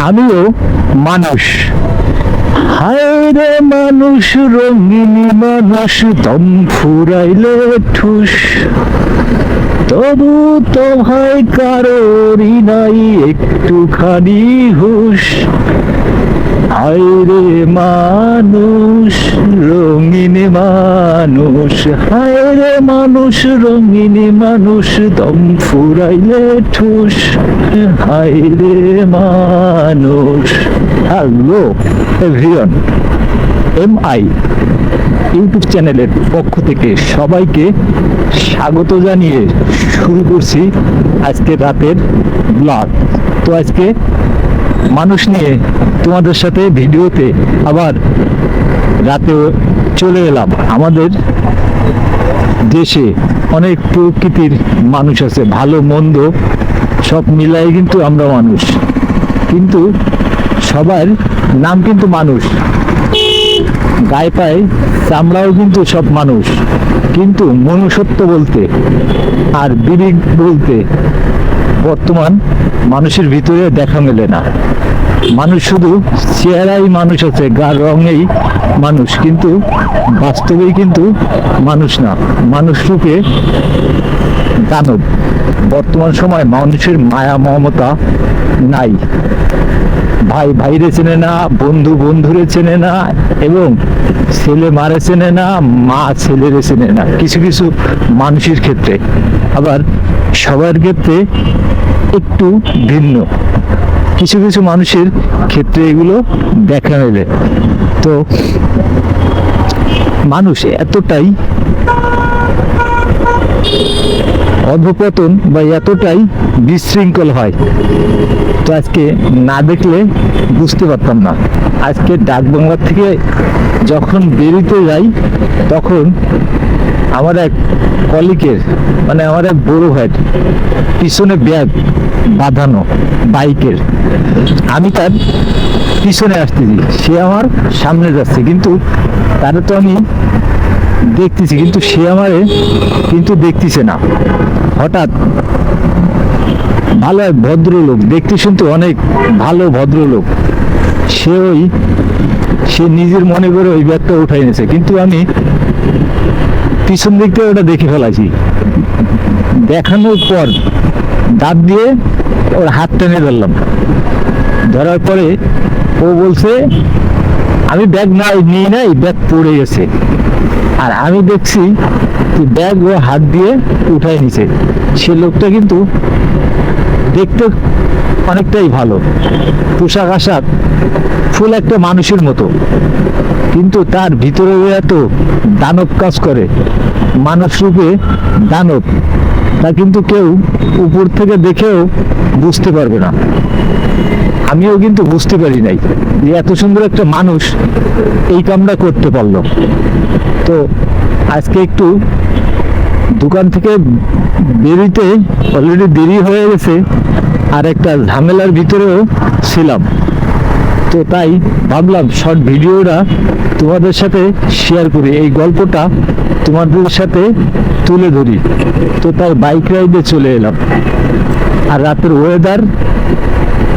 আমিও মানুষ। হায় রে মানুষ, রঙিন মানুষ, দম ফুরাইলে ঠুস, তবু তো হয় কারোরই নাই একটুখানি হুশ। হায় রে মানুষ, রঙিন মানুষ, হায় রে মানুষ, রঙিন মানুষ, দম ফুরাইলে ঠুস। হায় রে মানুষ। হ্যালো এভরিওয়ান, MI ইউটিউব চ্যানেলের পক্ষ থেকে সবাইকে স্বাগত জানিয়ে শুরু করছি আজকে রাতের ব্লগ। তো আজকে মানুষ নিয়ে তোমাদের সাথে ভিডিওতে আবার রাতে চলে এলাম। আমাদের দেশে অনেক প্রকৃতির মানুষ আছে, ভালো মন্দ সব মিলাই কিন্তু আমরা মানুষ, কিন্তু সবার নাম কিন্তু মানুষ, গায়ে পায়ে চামড়াও কিন্তু সব মানুষ, কিন্তু মনুষ্যত্ব বলতে আর বিবেক বলতে বর্তমান মানুষের ভিতরে দেখা মেলে না। মানুষ শুধু চেহারাই মানুষ আছে, গার রঙেই মানুষ, কিন্তু বাস্তবেই কিন্তু মানুষ না, মানুষ রূপে দানব। বর্তমান সময় মানুষের মায়া মমতা নাই, ভাই ভাইরে চেনে না, বন্ধু বন্ধুরে চেনে না, এবং ছেলে মারে চেনে না, মা ছেলেরে চেনে না। কিছু কিছু মানুষের ক্ষেত্রে, আবার সবার ক্ষেত্রে একটু ভিন্ন, কিছু কিছু মানুষের ক্ষেত্রে এগুলো দেখা মেলে। তো মানুষ এতটাই অধঃপতন বা এতটাই বিশৃঙ্খল হয়, তো আজকে না দেখলে বুঝতে পারতাম না। আজকে ডাক বাংলা থেকে যখন বেরিতে যাই, তখন আমার এক কলিগের, মানে আমার এক বড় ভাইয়ের পিছনে ব্যাগ বাঁধানো বাইকের, আমি তার পিছনে আসতেছি, সে আমার সামনে যাচ্ছে, কিন্তু তারা তো আমি দেখতেছি, কিন্তু সে আমারে কিন্তু দেখতেছে না। হঠাৎ ভালো এক ভদ্রলোক, দেখতে শুনতে অনেক ভালো ভদ্রলোক, সে নিজের মনে করে ওই ব্যাগটা উঠাই নিয়েছে, কিন্তু আমি পিছন দিক থেকে ওটা দেখে ফেলাছি। দেখানোর পর দাঁত দিয়ে ওর হাত টেনে ধরলাম, ধরার পরে ও বলছে আমি ব্যাগ নিয়ে নাই, ব্যাগ পড়ে গেছে। আর আমি দেখছি ব্যাগ ও হাত দিয়ে উঠাই নিছে। সে লোকটা কিন্তু দেখতে অনেকটাই ভালো, পোশাক আশাক ফুল একটা মানুষের মতো, কিন্তু তার ভিতরে এত দানব কাজ করে, মানুষ রূপে দানব, তা কিন্তু কেউ উপর থেকে দেখেও বুঝতে পারবে না। আমিও কিন্তু বুঝতে পারি নাই যে এত সুন্দর একটা মানুষ এই কামটা করতে পারলো। তো আজকে একটু দোকান থেকে বেরিতে অলরেডি দেরি হয়ে গেছে, আর একটা ঝামেলার ভিতরেও ছিলাম, তো তাই ভাবলাম শর্ট ভিডিওটা তোমাদের সাথে শেয়ার করি, এই গল্পটা তোমাদের সাথে তুলে ধরি। তো তাই বাইক রাইডে চলে এলাম, আর রাতের ওয়েদার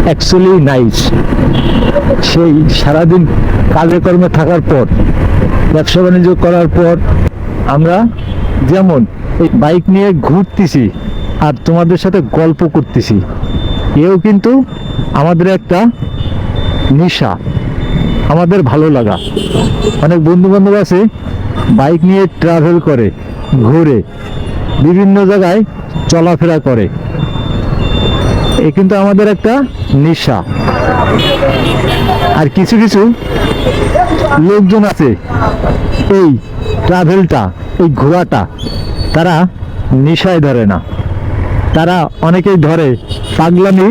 অ্যাকচুয়ালি নাইস। সেই সারাদিন কাজে কর্মে থাকার পর, ব্যবসা বাণিজ্য করার পর আমরা যেমন এই বাইক নিয়ে ঘুরতেছি আর তোমাদের সাথে গল্প করতেছি, এও কিন্তু আমাদের একটা নেশা, আমাদের ভালো লাগা। অনেক বন্ধু বান্ধব আছে বাইক নিয়ে ট্রাভেল করে, ঘুরে বিভিন্ন জায়গায় চলাফেরা করে, এ কিন্তু আমাদের একটা নেশা। আর কিছু কিছু লোকজন আছে এই ট্রাভেলটা, এই ঘোরাটা তারা নেশায় ধরে না, তারা অনেকেই ধরে পাগলামি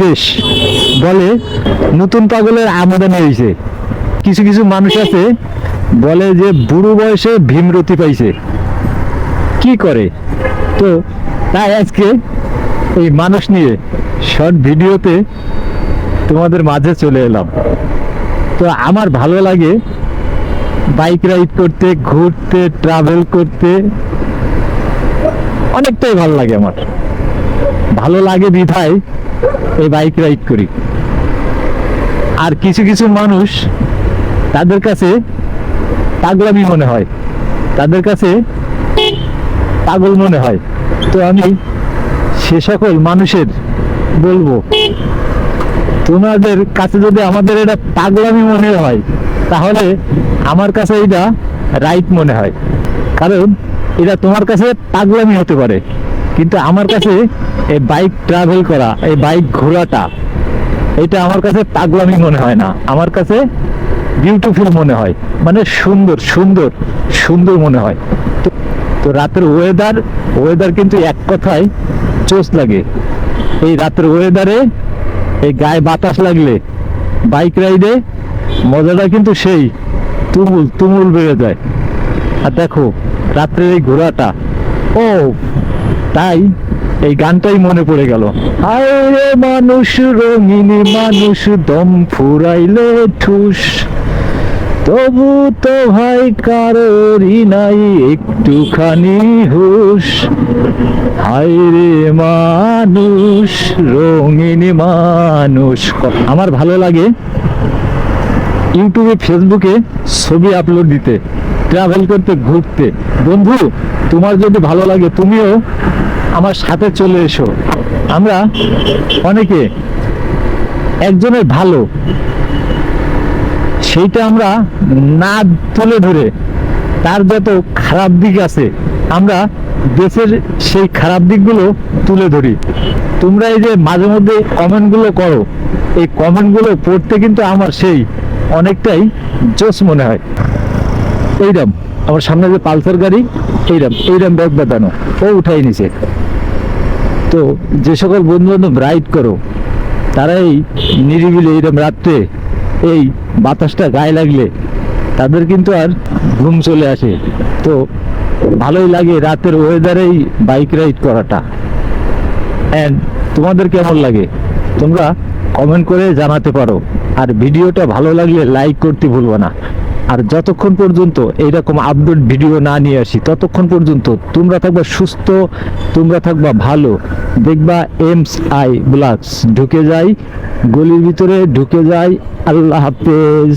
দেশ, বলে নতুন পাগলের আমদানি হয়েছে। কিছু কিছু মানুষ আছে বলে যে বুড়ো বয়সে ভীমরতি পাইছে, কি করে। তো তাই আজকে এই মানুষ নিয়ে শর্ট ভিডিওতে তোমাদের মাঝে চলে এলাম। তো আমার ভালো লাগে বাইক রাইড করতে, ঘুরতে, ট্রাভেল করতে, অনেকটাই ভালো লাগে আমার। ভালো লাগে বিধায় এই বাইক রাইড করি। আর কিছু কিছু মানুষ, তাদের কাছে পাগলামি মনে হয়, তাদের কাছে পাগল মনে হয়। তো আমি সে সকল মানুষের বলবো, তোমাদের কাছে যদি আমাদের এটা পাগলামি মনে হয়, তাহলে আমার কাছে এটা রাইট মনে হয়। কারণ এটা তোমার কাছে পাগলামি হতে পারে, কিন্তু আমার কাছে এই বাইক ট্রাভেল করা, এই বাইক ঘোরাটা, এটা আমার কাছে পাগলামি মনে হয় না, আমার কাছে বিউটিফুল মনে হয়, মানে সুন্দর সুন্দর সুন্দর মনে হয়। তো রাতের ওয়েদার কিন্তু এক কথায় জোশ লাগে। এই রাতের ওয়েদারে এই গায়ে বাতাস লাগলে বাইক রাইডে মজাটা কিন্তু সেই তুমুল তুমুল বেড়ে যায়। আর দেখো রাত্রের এই ঘোরাটা, ও তাই এই গানটাই মনে পড়ে গেল। হায় রে মানুষ, রঙিন মানুষ, দম ফুরাইলে ঠুস, তবু তো ভাই কারোরই নাই একটুখানি হুশ। হায় রে মানুষ, রঙিন মানুষ। আমার ভালো লাগে ইউটিউবে, ফেসবুকে ছবি আপলোড দিতে, ট্রাভেল করতে, ঘুরতে। বন্ধু, তোমার যদি ভালো লাগে তুমিও আমার সাথে চলে এসো। আমরা অনেকে একজনের ভালো সেইটা আমরা না তুলে ধরে, তার যত খারাপ দিক আছে আমরা দেশের সেই খারাপ দিকগুলো তুলে ধরি। তোমরা এই যে মাঝে মধ্যে কমেন্টগুলো করো, এই কমেন্টগুলো পড়তে কিন্তু আমার সেই অনেকটাই জোশ মনে হয়। এইরকম আমার সামনে যে পালসার গাড়ি, এইরকম ব্যাগ বাঁধানো, ও উঠাই নিছে। তো যে সকল বন্ধু বান্ধব রাইড করো, তারা এই নিরিবিলি এইরকম রাত্রে এই বাতাসটা গায়ে লাগলে তাদের কিন্তু আর ঘুম চলে আসে। তো ভালোই লাগে রাতের ওয়েদারেই বাইক রাইড করাটা। অ্যান্ড তোমাদের কেমন লাগে তোমরা কমেন্ট করে জানাতে পারো। আর ভিডিওটা ভালো লাগলে লাইক করতে ভুলবো না। আর যতক্ষণ পর্যন্ত এইরকম আপডেট ভিডিও না নিয়ে আসি, ততক্ষণ পর্যন্ত তোমরা থাকবা সুস্থ, তোমরা থাকবা ভালো। দেখবা MSI ব্লগস ঢুকে যাই, গলির ভিতরে ঢুকে যাই। আল্লাহ হাফেজ।